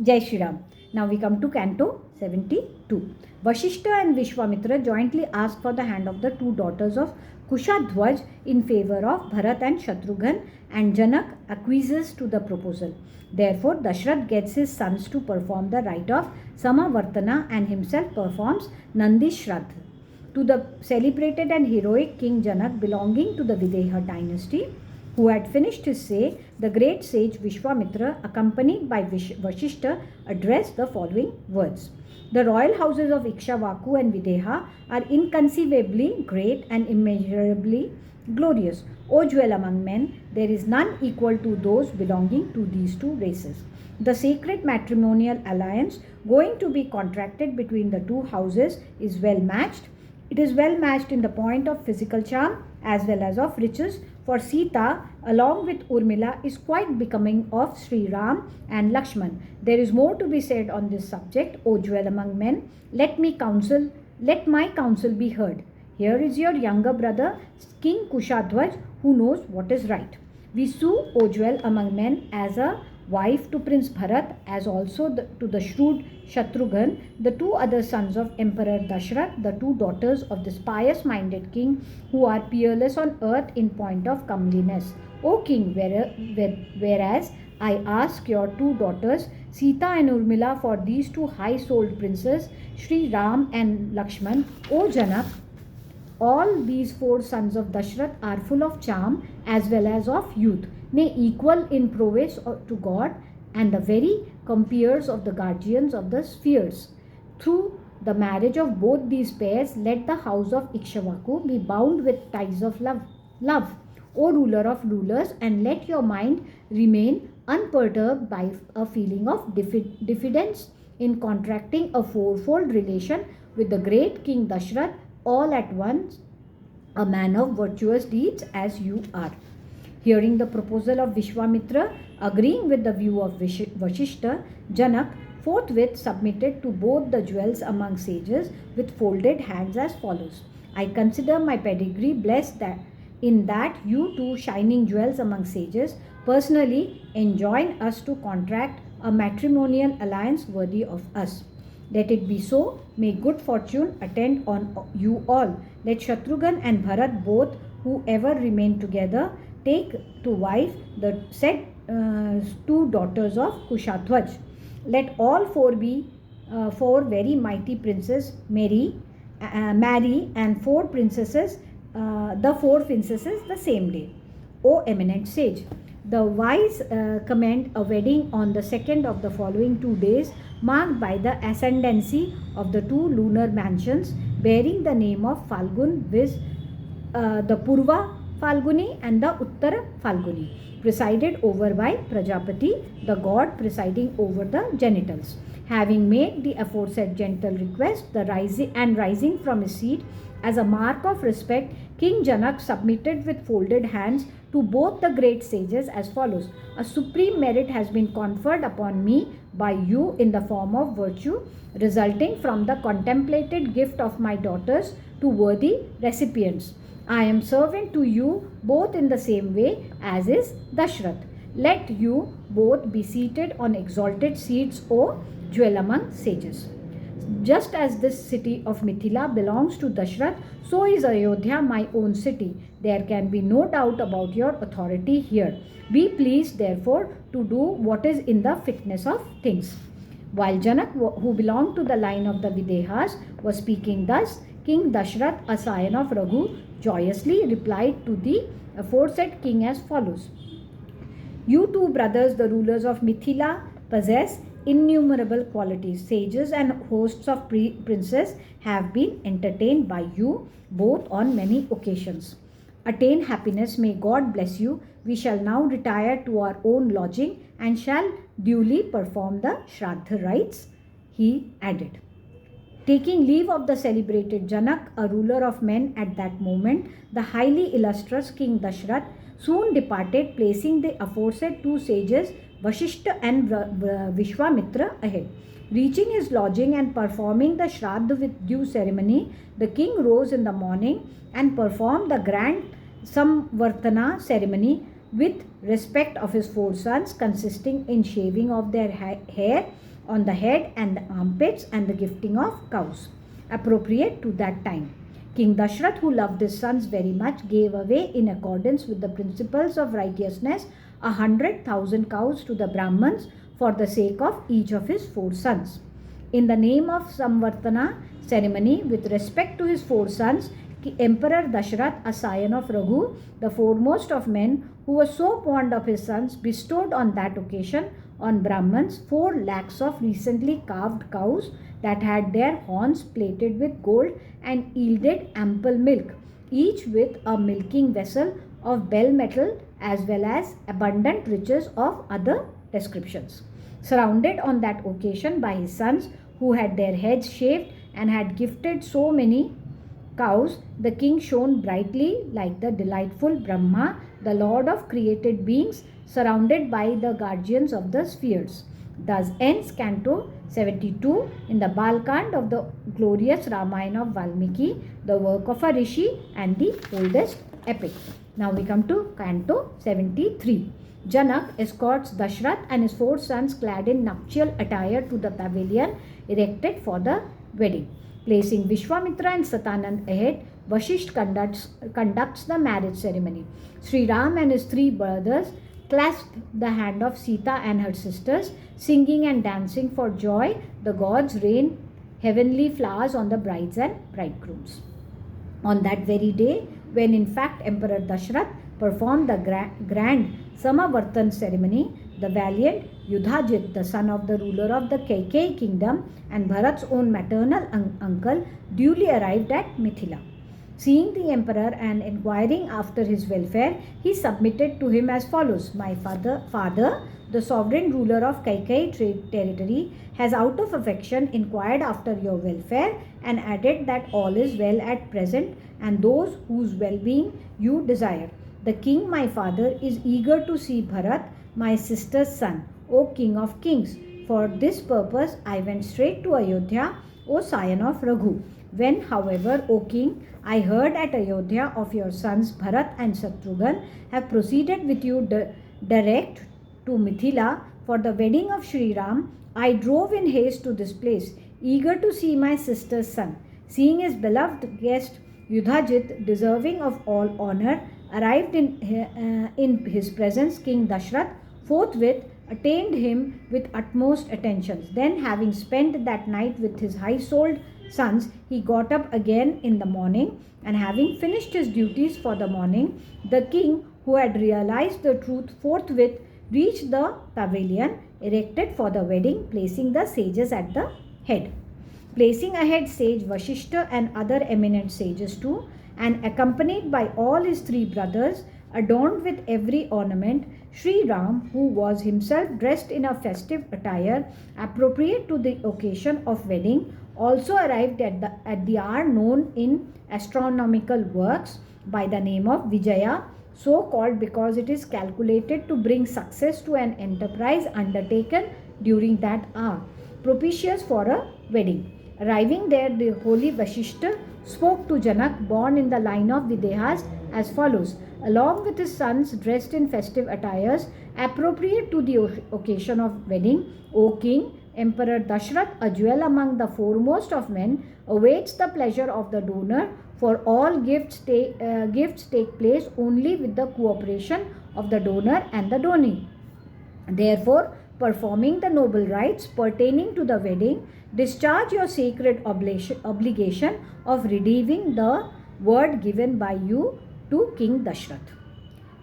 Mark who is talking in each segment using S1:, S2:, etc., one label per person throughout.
S1: Jai Shri Ram. Now we come to Canto 72. Vashishta and Vishwamitra jointly ask for the hand of the two daughters of Kushadhwaj in favor of Bharat and Shatrughan, and Janak acquiesces to the proposal. Therefore, Dashrath gets his sons to perform the rite of Samavartana and himself performs Nandi Shraddha. To the celebrated and heroic King Janak belonging to the Videha dynasty, who had finished his say, the great sage Vishwamitra, accompanied by Vashishta, addressed the following words. The royal houses of Ikshvaku and Videha are inconceivably great and immeasurably glorious. O jewel among men, there is none equal to those belonging to these two races. The sacred matrimonial alliance going to be contracted between the two houses is well matched. It is well matched in the point of physical charm as well as of riches, for Sita along with Urmila is quite becoming of Sri Ram and Lakshman. There is more to be said on this subject, O jewel among men. Let my counsel be heard. Here is your younger brother, King Kushadhwaj, who knows what is right. We sue, O jewel among men, as a wife to Prince Bharat, as also to the shrewd Shatrughan, the two other sons of Emperor Dashrath, the two daughters of this pious-minded king, who are peerless on earth in point of comeliness. O king, whereas I ask your two daughters, Sita and Urmila, for these two high-souled princes, Sri Ram and Lakshman, O Janak, all these four sons of Dashrath are full of charm as well as of youth, nay, equal in prowess to God, and the very compeers of the guardians of the spheres. Through the marriage of both these pairs, let the house of Ikshvaku be bound with ties of love. O ruler of rulers, and let your mind remain unperturbed by a feeling of diffidence in contracting a fourfold relation with the great King Dashrath, all at once a man of virtuous deeds as you are. Hearing the proposal of Vishwamitra, agreeing with the view of Vashishta, Janak forthwith submitted to both the jewels among sages with folded hands as follows. I consider my pedigree blessed that you two shining jewels among sages personally enjoin us to contract a matrimonial alliance worthy of us. Let it be so. May good fortune attend on you all. Let Shatrughan and Bharat both, whoever remain together, take to wife the said two daughters of Kushadhwaj. Let all four be four very mighty princes marry, and four princesses the same day. O eminent sage, the wise commend a wedding on the second of the following 2 days, marked by the ascendancy of the two lunar mansions bearing the name of Falgun, viz. The Purva Falguni and the Uttara Falguni, presided over by Prajapati, the god presiding over the genitals. Having made the aforesaid gentle request, rising from his seat, as a mark of respect, King Janak submitted with folded hands to both the great sages as follows. A supreme merit has been conferred upon me by you in the form of virtue, resulting from the contemplated gift of my daughters to worthy recipients. I am servant to you both in the same way as is Dashrath. Let you both be seated on exalted seats, O jewel among sages. Just as this city of Mithila belongs to Dashrath, so is Ayodhya my own city. There can be no doubt about your authority here. Be pleased, therefore, to do what is in the fitness of things. While Janak, who belonged to the line of the Videhas, was speaking thus, King Dashrath, a scion of Raghu, joyously replied to the aforesaid king as follows. You two brothers, the rulers of Mithila, possess innumerable qualities. Sages and hosts of princes have been entertained by you both on many occasions. Attain happiness, may God bless you. We shall now retire to our own lodging and shall duly perform the Shraddha rites, he added. Taking leave of the celebrated Janak, a ruler of men at that moment, the highly illustrious King Dashrath soon departed, placing the aforesaid two sages Vashishta and Vishwamitra ahead. Reaching his lodging and performing the Shraddha with due ceremony, the king rose in the morning and performed the grand Samvartana ceremony with respect of his four sons, consisting in shaving of their hair on the head and the armpits, and the gifting of cows, appropriate to that time. King Dashrath, who loved his sons very much, gave away in accordance with the principles of righteousness 100,000 cows to the Brahmins for the sake of each of his 4 sons. In the name of Samvartana ceremony, with respect to his 4 sons, Emperor Dashrath, a scion of Raghu, the foremost of men, who was so fond of his sons, bestowed on that occasion on Brahmins 4 lakhs of recently calved cows that had their horns plated with gold and yielded ample milk, each with a milking vessel of bell metal, as well as abundant riches of other descriptions. Surrounded on that occasion by his sons, who had their heads shaved and had gifted so many cows, the king shone brightly like the delightful Brahma, the lord of created beings, surrounded by the guardians of the spheres. Thus ends Canto 72 in the Balakand of the glorious Ramayan of Valmiki, the work of a rishi and the oldest epic. Now we come to Canto 73. Janak escorts Dashrath and his 4 sons clad in nuptial attire to the pavilion erected for the wedding. Placing Vishwamitra and Satanand ahead, Vashisht conducts the marriage ceremony. Sri Ram and his 3 brothers clasp the hand of Sita and her sisters, singing and dancing for joy. The gods rain heavenly flowers on the brides and bridegrooms. On that very day, when in fact Emperor Dashrath performed the grand Samavartan ceremony, the valiant Yudhajit, the son of the ruler of the Kaikeyi kingdom and Bharat's own maternal uncle, duly arrived at Mithila. Seeing the emperor and inquiring after his welfare, he submitted to him as follows: My father, the sovereign ruler of Kaikeyi territory, has out of affection inquired after your welfare and added that all is well at present and those whose well-being you desire. The king, my father, is eager to see Bharat, my sister's son, O King of Kings. For this purpose I went straight to Ayodhya, O scion of Raghu. When, however, O King, I heard at Ayodhya of your sons Bharat and Shatrughan have proceeded with you direct to Mithila for the wedding of Sri Ram, I drove in haste to this place, eager to see my sister's son. Seeing his beloved guest Yudhajit, deserving of all honor, arrived in his presence, King Dashrath forthwith attained him with utmost attention. Then, having spent that night with his high-souled sons, he got up again in the morning, and having finished his duties for the morning, the king, who had realized the truth, forthwith reached the pavilion erected for the wedding, placing the sages at the head. Placing ahead sage Vashishta and other eminent sages too, and accompanied by all his 3 brothers, adorned with every ornament, Sri Ram, who was himself dressed in a festive attire appropriate to the occasion of wedding, also arrived at the hour known in astronomical works by the name of Vijaya, so called because it is calculated to bring success to an enterprise undertaken during that hour, propitious for a wedding. Arriving there, the holy Vashishta spoke to Janak, born in the line of Videhas, as follows: along with his sons dressed in festive attires appropriate to the occasion of wedding, O King, Emperor Dashrath, a jewel among the foremost of men, awaits the pleasure of the donor, for all gifts take place only with the cooperation of the donor and the donee. Therefore, performing the noble rites pertaining to the wedding, discharge your sacred obligation of redeeming the word given by you to King Dashrath.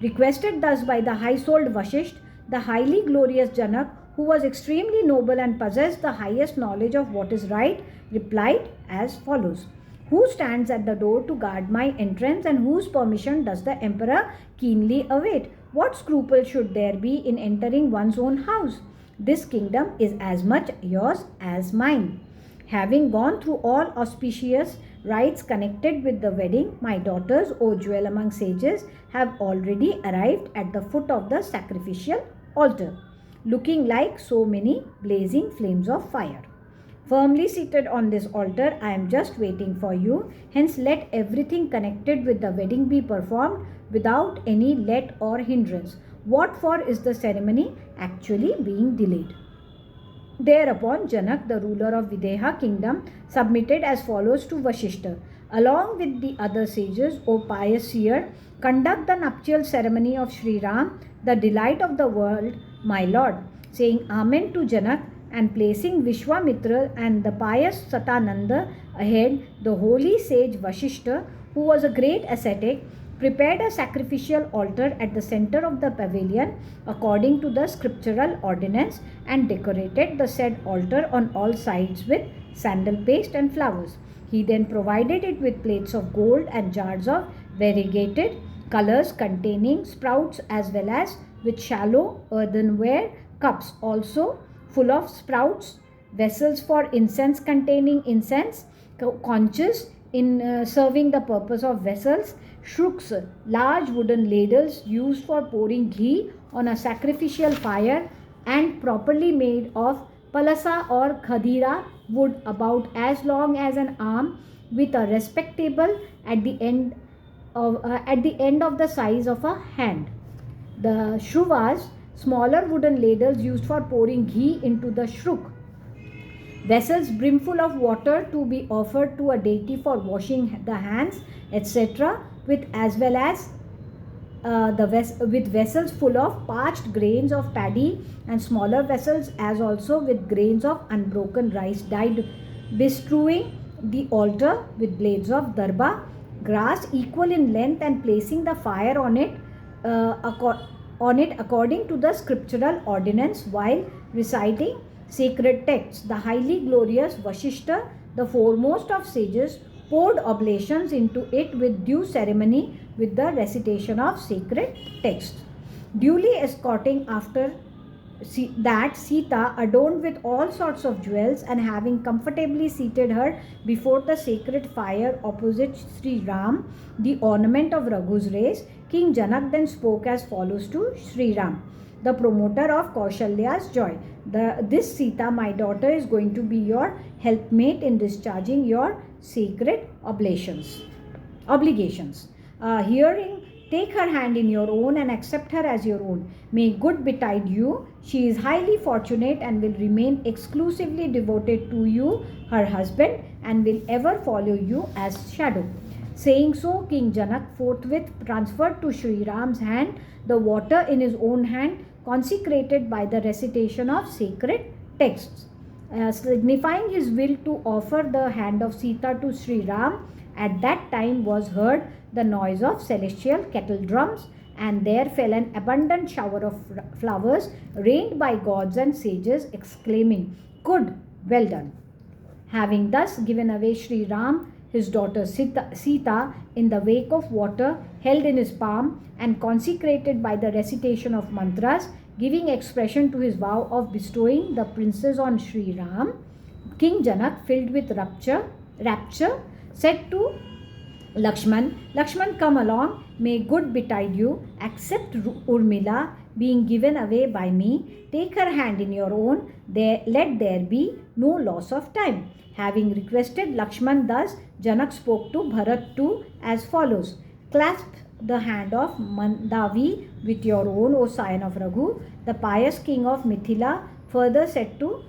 S1: Requested thus by the high-souled Vashisht, the highly glorious Janak, who was extremely noble and possessed the highest knowledge of what is right, replied as follows: Who stands at the door to guard my entrance, and whose permission does the emperor keenly await? What scruple should there be in entering one's own house? This kingdom is as much yours as mine. Having gone through all auspicious rites connected with the wedding, my daughters, O jewel among sages, have already arrived at the foot of the sacrificial altar, looking like so many blazing flames of fire. Firmly seated on this altar, I am just waiting for you. Hence, let everything connected with the wedding be performed without any let or hindrance. What for is the ceremony actually being delayed? Thereupon Janak, the ruler of Videha kingdom, submitted as follows to Vashishta. Along with the other sages, O pious seer, conduct the nuptial ceremony of Sri Ram, the delight of the world, my lord. Saying Amen to Janak and placing Vishwamitra and the pious Satananda ahead, the holy sage Vashishta, who was a great ascetic, prepared a sacrificial altar at the center of the pavilion according to the scriptural ordinance and decorated the said altar on all sides with sandal paste and flowers. He then provided it with plates of gold and jars of variegated colors containing sprouts, as well as with shallow earthenware cups also full of sprouts, vessels for incense containing incense, conches in serving the purpose of vessels, shruks, large wooden ladles used for pouring ghee on a sacrificial fire, and properly made of palasa or khadira wood about as long as an arm, with a respectable at the end of the size of a hand. The shruvas, smaller wooden ladles used for pouring ghee into the shruk. Vessels brimful of water to be offered to a deity for washing the hands, etc., with as well as with vessels full of parched grains of paddy, and smaller vessels as also with grains of unbroken rice dyed, bestrewing the altar with blades of darba grass equal in length, and placing the fire on it according to the scriptural ordinance, while reciting sacred texts. The highly glorious Vashishta, the foremost of sages, poured oblations into it with due ceremony with the recitation of sacred texts. Duly escorting after that Sita, adorned with all sorts of jewels, and having comfortably seated her before the sacred fire opposite Sri Ram, the ornament of Raghu's race, King Janak then spoke as follows to Sri Ram, the promoter of Kaushalya's joy. This Sita, my daughter, is going to be your helpmate in discharging your sacred obligations. Hearing, take her hand in your own and accept her as your own. May good betide you. She is highly fortunate and will remain exclusively devoted to you, her husband, and will ever follow you as shadow. Saying so, King Janak forthwith transferred to Sri Ram's hand the water in his own hand, consecrated by the recitation of sacred texts. Signifying his will to offer the hand of Sita to Sri Ram, at that time was heard the noise of celestial kettle drums, and there fell an abundant shower of flowers rained by gods and sages, exclaiming, "Good, well done." Having thus given away Sri Ram, his daughter Sita, in the wake of water held in his palm and consecrated by the recitation of mantras, giving expression to his vow of bestowing the princess on Sri Ram, King Janak, filled with rapture, said to Lakshman, "Lakshman, come along, may good betide you, accept Urmila being given away by me, take her hand in your own, let there be no loss of time." Having requested Lakshman thus, Janak spoke to Bharat too as follows: "Clasp the hand of Mandavi with your own, O scion of Raghu." The pious king of Mithila further said to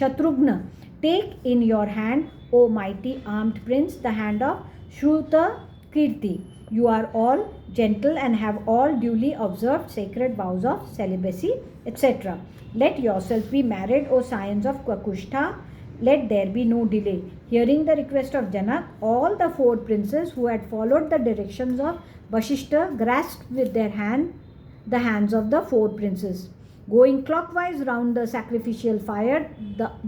S1: Shatrughna, "Take in your hand, O mighty armed prince, the hand of Shruta Kirti. You are all gentle and have all duly observed sacred vows of celibacy, etc. Let yourself be married, O scions of Kakushta. Let there be no delay." Hearing the request of Janak, all the four princes who had followed the directions of Vashishta grasped with their the hands of the four princes. Going clockwise round the sacrificial fire,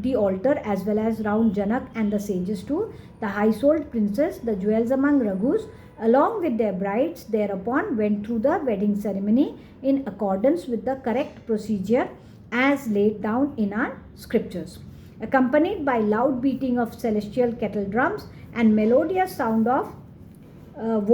S1: the altar, as well as round Janak and the sages too, the high-souled princes, the jewels among Raghus, along with their brides, thereupon went through the wedding ceremony in accordance with the correct procedure as laid down in our scriptures. Accompanied by loud beating of celestial kettle drums and melodious sound of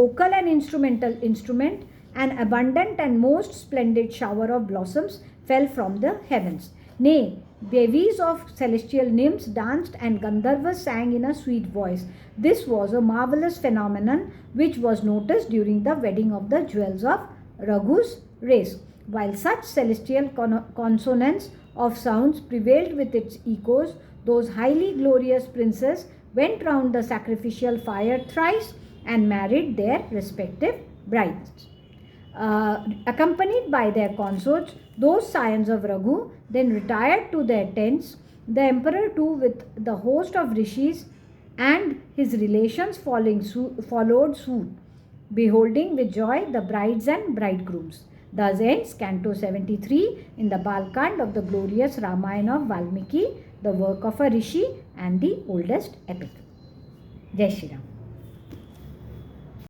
S1: vocal and instrumental instrument, an abundant and most splendid shower of blossoms fell from the heavens. Nay, bevies of celestial nymphs danced and Gandharvas sang in a sweet voice. This was a marvelous phenomenon which was noticed during the wedding of the jewels of Raghu's race. While such celestial consonants of sounds prevailed with its echoes. Those highly glorious princes went round the sacrificial fire thrice and married their respective brides. Accompanied by their consorts, those scions of Raghu then retired to their tents. The emperor too, with the host of rishis and his relations followed suit, beholding with joy the brides and bridegrooms. Thus ends Canto 73 in the Balakand of the glorious Ramayana of Valmiki, the work of a rishi and the oldest epic. Jai Shri Ram.